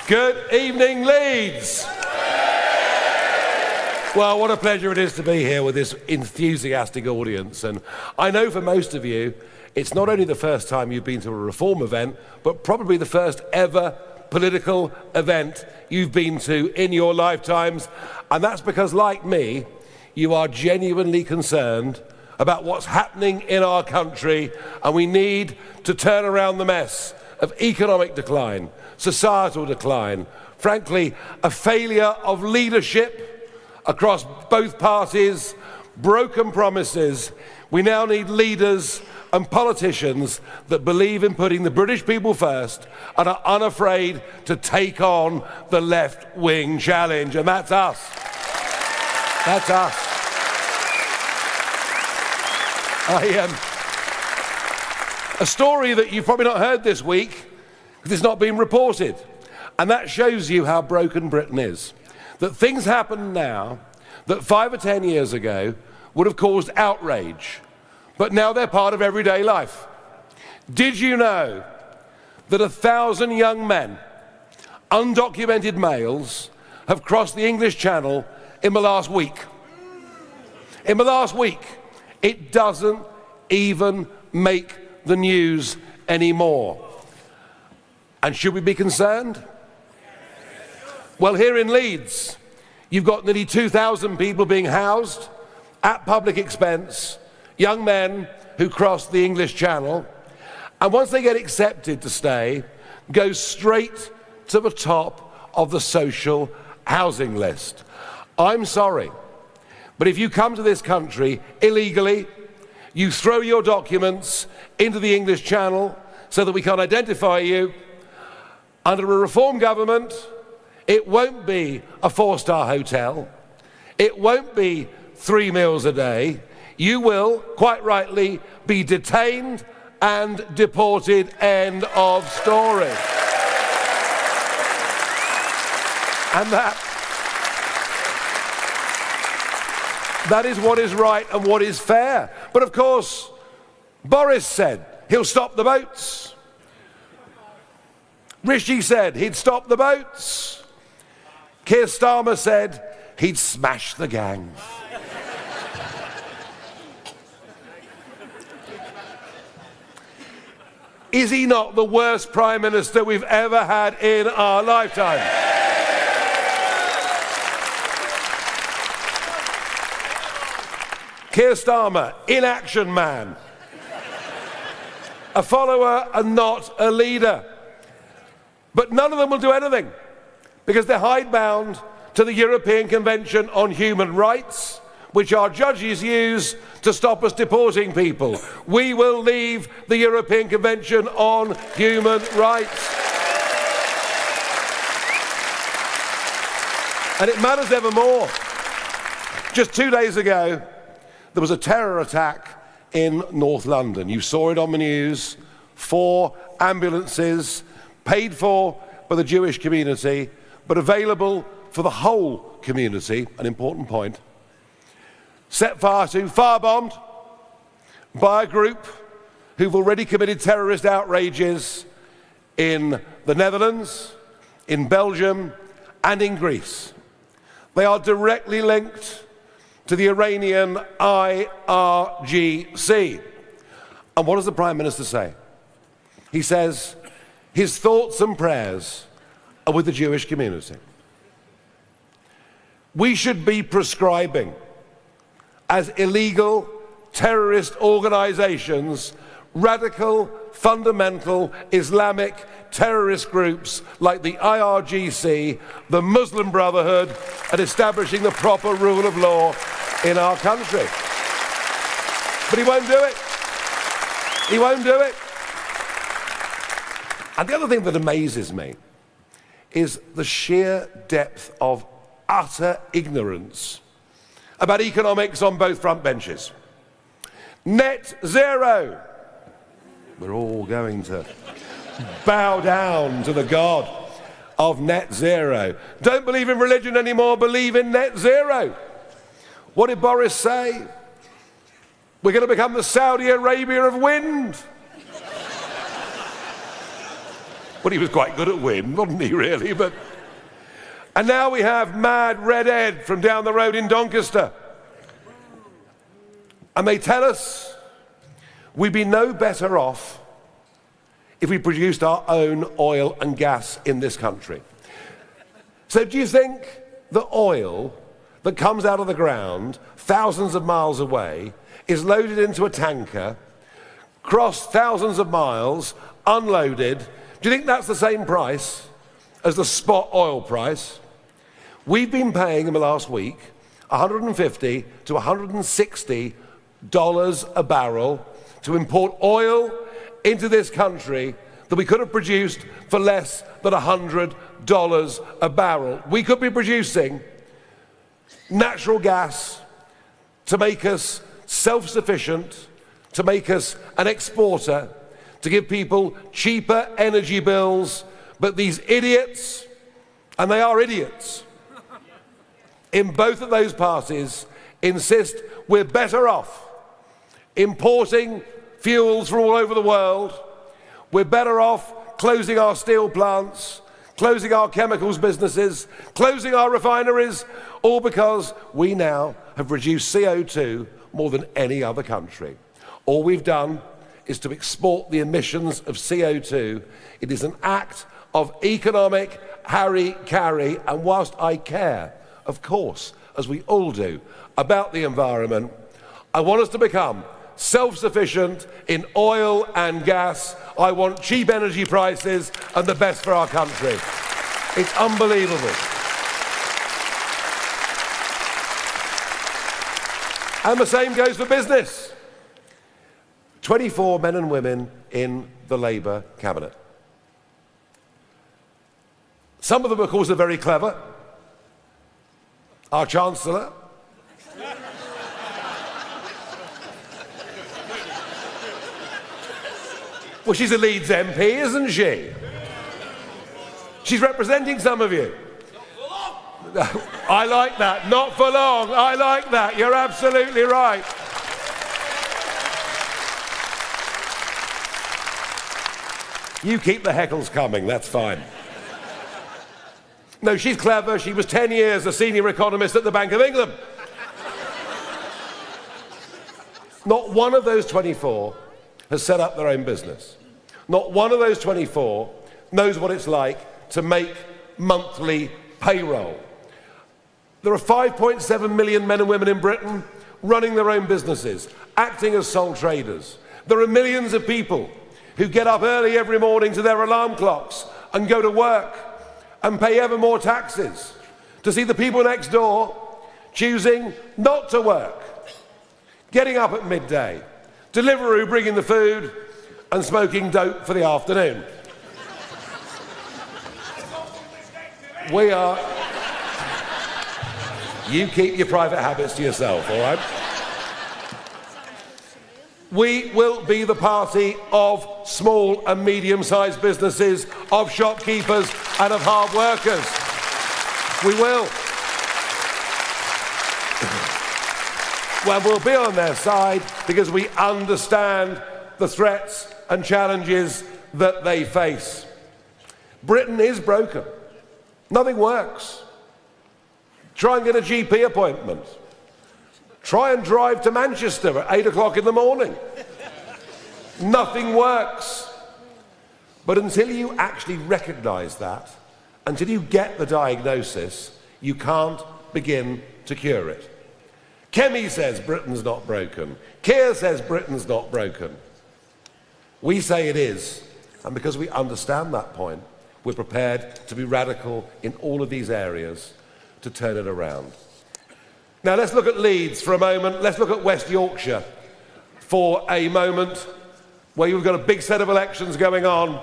Good evening, Leeds. Well, what a pleasure it is to be here with this enthusiastic audience. And I know for most of you, it's not only the first time you've been to a Reform event, but probably the first ever political event you've been to in your lifetimes. And that's because, like me, you are genuinely concerned about what's happening in our country, and we need to turn around the mess of economic decline, societal decline, frankly, a failure of leadership across both parties, broken promises. We now need leaders and politicians that believe in putting the British people first and are unafraid to take on the left-wing challenge, and that's us. That's us. A story that you've probably not heard this week because it's not been reported, and that shows you how broken Britain is. That things happen now that 5 or 10 years ago would have caused outrage, but now they're part of everyday life. Did you know that 1,000 young men, undocumented males, have crossed the English Channel in the last week? In the last week. It doesn't even make the news anymore. And should we be concerned? Well, here in Leeds, you've got nearly 2,000 people being housed at public expense, young men who cross the English Channel, and once they get accepted to stay, go straight to the top of the social housing list. I'm sorry, but if you come to this country illegally, you throw your documents into the English Channel so that we can't identify you, under a Reform government, it won't be a 4-star hotel. It won't be 3 meals a day. You will, quite rightly, be detained and deported. End of story. And that is what is right and what is fair. But of course, Boris said he'll stop the boats. Rishi said he'd stop the boats. Keir Starmer said he'd smash the gangs. Is he not the worst Prime Minister we've ever had in our lifetime? Keir Starmer, inaction man. A follower and not a leader. But none of them will do anything because they're hidebound to the European Convention on Human Rights, which our judges use to stop us deporting people. We will leave the European Convention on Human Rights. And it matters ever more. Just 2 days ago, there was a terror attack in North London. You saw it on the news. 4 ambulances paid for by the Jewish community, but available for the whole community, an important point, set fire to, firebombed by a group who've already committed terrorist outrages in the Netherlands, in Belgium, and in Greece. They are directly linked to the Iranian IRGC. And what does the Prime Minister say? He says his thoughts and prayers are with the Jewish community. We should be prescribing, as illegal terrorist organizations, radical, fundamental Islamic terrorist groups like the IRGC, the Muslim Brotherhood, and establishing the proper rule of law in our country. But he won't do it. He won't do it. And the other thing that amazes me is the sheer depth of utter ignorance about economics on both front benches. Net zero. We're all going to bow down to the God of net zero. Don't believe in religion anymore, believe in net zero. What did Boris say? We're going to become the Saudi Arabia of wind. Well, he was quite good at wind, wasn't he, really? And now we have Mad Red Ed from down the road in Doncaster. And they tell us we'd be no better off if we produced our own oil and gas in this country. So do you think the oil that comes out of the ground thousands of miles away is loaded into a tanker, crossed thousands of miles, unloaded? Do you think that's the same price as the spot oil price? We've been paying in the last week $150 to $160 a barrel to import oil into this country that we could have produced for less than $100 a barrel. We could be producing natural gas to make us self-sufficient, to make us an exporter, to give people cheaper energy bills, but these idiots, and they are idiots, in both of those parties insist we're better off importing fuels from all over the world. We're better off closing our steel plants, closing our chemicals businesses, closing our refineries, all because we now have reduced CO2 more than any other country. All we've done is to export the emissions of CO2. It is an act of economic harry-carry, and whilst I care, of course, as we all do, about the environment, I want us to become self-sufficient in oil and gas. I want cheap energy prices and the best for our country. It's unbelievable. And the same goes for business. 24 men and women in the Labour cabinet. Some of them, of course, are very clever. Our Chancellor. Well, she's a Leeds MP, isn't she? She's representing some of you. Not for long. I like that. Not for long. I like that. You're absolutely right. You keep the heckles coming, that's fine. No, she's clever. She was 10 years a senior economist at the Bank of England. Not one of those 24 has set up their own business. Not one of those 24 knows what it's like to make monthly payroll. There are 5.7 million men and women in Britain running their own businesses, acting as sole traders. There are millions of people who get up early every morning to their alarm clocks and go to work and pay ever more taxes, to see the people next door choosing not to work, getting up at midday, Deliveroo bringing the food, and smoking dope for the afternoon. We are... You keep your private habits to yourself, all right? We will be the party of small and medium-sized businesses, of shopkeepers and of hard workers. We will. Well, we'll be on their side because we understand the threats and challenges that they face. Britain is broken. Nothing works. Try and get a GP appointment. Try and drive to Manchester at 8 o'clock in the morning. Nothing works. But until you actually recognise that, until you get the diagnosis, you can't begin to cure it. Kemi says Britain's not broken. Keir says Britain's not broken. We say it is, and because we understand that point, we're prepared to be radical in all of these areas to turn it around. Now let's look at Leeds for a moment. Let's look at West Yorkshire for a moment, where you've got a big set of elections going on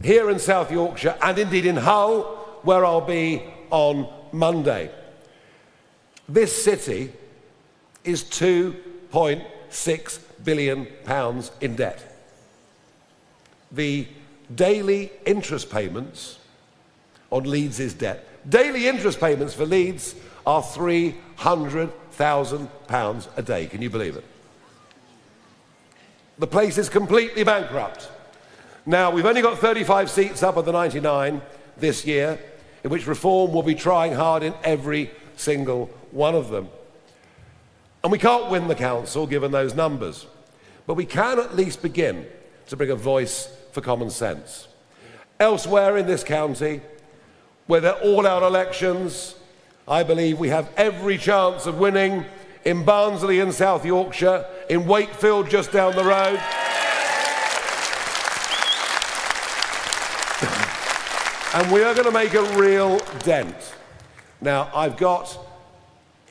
here in South Yorkshire and indeed in Hull, where I'll be on Monday. This city is £2.6 billion in debt. The daily interest payments on Leeds' debt, daily interest payments for Leeds are £300,000 a day. Can you believe it? The place is completely bankrupt. Now, we've only got 35 seats up of the 99 this year, in which Reform will be trying hard in every single one of them. And we can't win the council given those numbers, but we can at least begin to bring a voice for common sense. Elsewhere in this county, where they're all-out elections, I believe we have every chance of winning in Barnsley in South Yorkshire, in Wakefield just down the road. And we are going to make a real dent. Now, I've got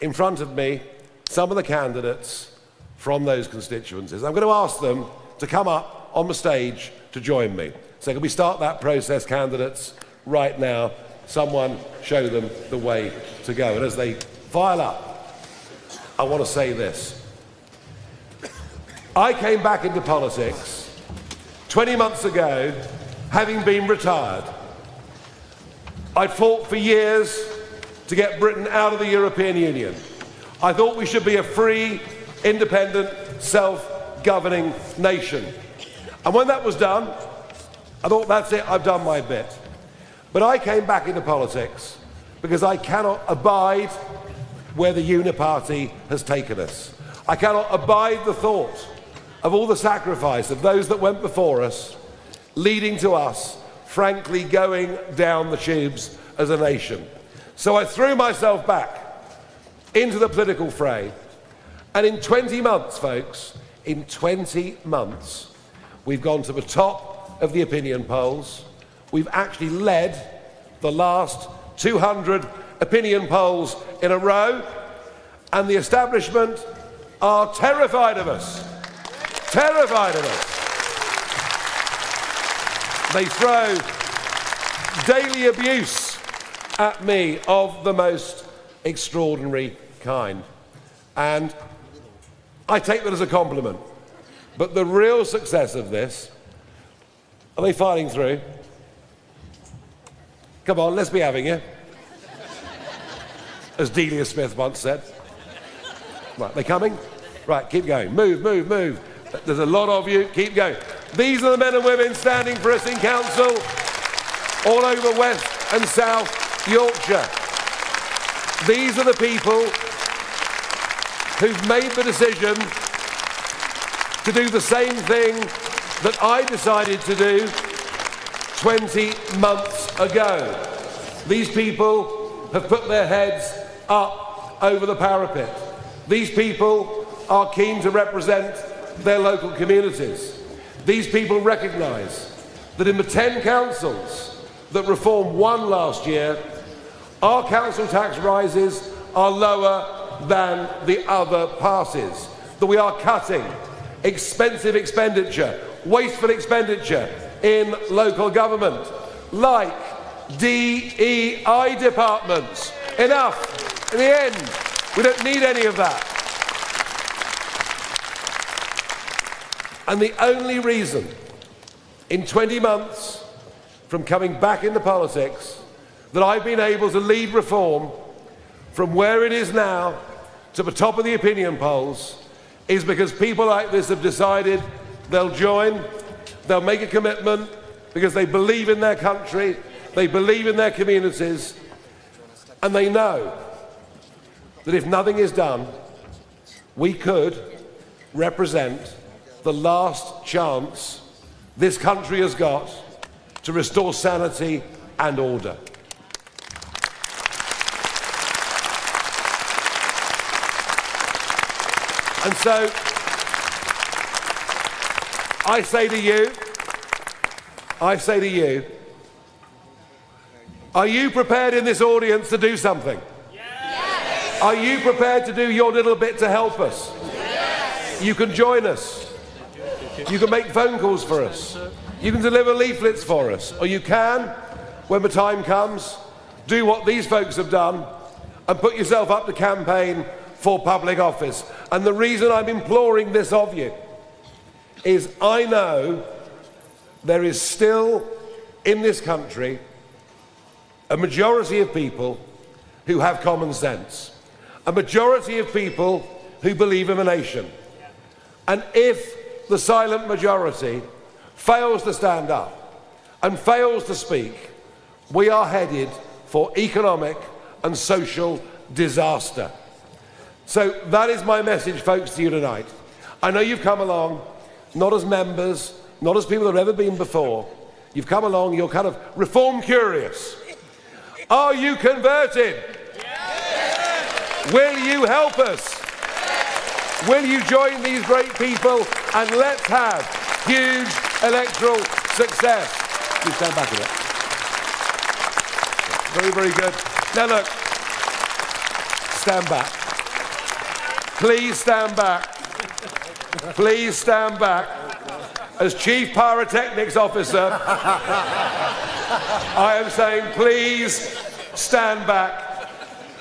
in front of me some of the candidates from those constituencies. I'm going to ask them to come up on the stage to join me. So can we start that process, candidates, right now? Someone show them the way to go. And as they file up, I want to say this. I came back into politics 20 months ago, having been retired. I'd fought for years to get Britain out of the European Union. I thought we should be a free, independent, self-governing nation. And when that was done, I thought, that's it, I've done my bit. But I came back into politics because I cannot abide where the Uniparty has taken us. I cannot abide the thought of all the sacrifice of those that went before us, leading to us, frankly, going down the tubes as a nation. So I threw myself back into the political fray. And in 20 months, folks, in 20 months, we've gone to the top of the opinion polls. We've actually led the last 200 opinion polls in a row. And the establishment are terrified of us. Terrified of us. They throw daily abuse at me of the most extraordinary kind. And I take that as a compliment. But the real success of this, are they filing through? Come on, let's be having it. As Delia Smith once said. Right, they coming? Right, keep going. Move, move, move. There's a lot of you. Keep going. These are the men and women standing for us in council all over West and South Yorkshire. These are the people who've made the decision to do the same thing that I decided to do 20 months ago. These people have put their heads up over the parapet. These people are keen to represent their local communities. These people recognise that in the 10 councils that Reform won last year, our council tax rises are lower than the other parties, that we are cutting expensive expenditure, wasteful expenditure in local government, like DEI departments. Enough. In the end, we don't need any of that. And the only reason in 20 months from coming back into politics that I've been able to lead Reform from where it is now to the top of the opinion polls is because people like this have decided they'll join, they'll make a commitment because they believe in their country, they believe in their communities, and they know that if nothing is done, we could represent the last chance this country has got to restore sanity and order. And so, I say to you, are you prepared in this audience to do something? Yes. Are you prepared to do your little bit to help us? Yes. You can join us. You can make phone calls for us. You can deliver leaflets for us. Or you can, when the time comes, do what these folks have done and put yourself up to campaign for public office. And the reason I'm imploring this of you is I know there is still in this country a majority of people who have common sense, a majority of people who believe in a nation. And if the silent majority fails to stand up and fails to speak, we are headed for economic and social disaster. So that is my message, folks, to you tonight. I know you've come along, not as members, not as people that have ever been before. You've come along, you're kind of reform curious. Are you converted? Yes. Will you help us? Yes. Will you join these great people and let's have huge electoral success? Please stand back a bit. Very, very good. Now look, stand back. Please stand back. Please stand back. As Chief Pyrotechnics Officer, I am saying please stand back.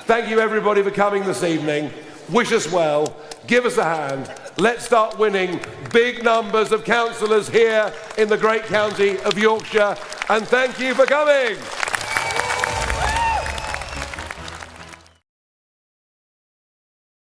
Thank you everybody for coming this evening. Wish us well. Give us a hand. Let's start winning big numbers of councillors here in the great county of Yorkshire. And thank you for coming.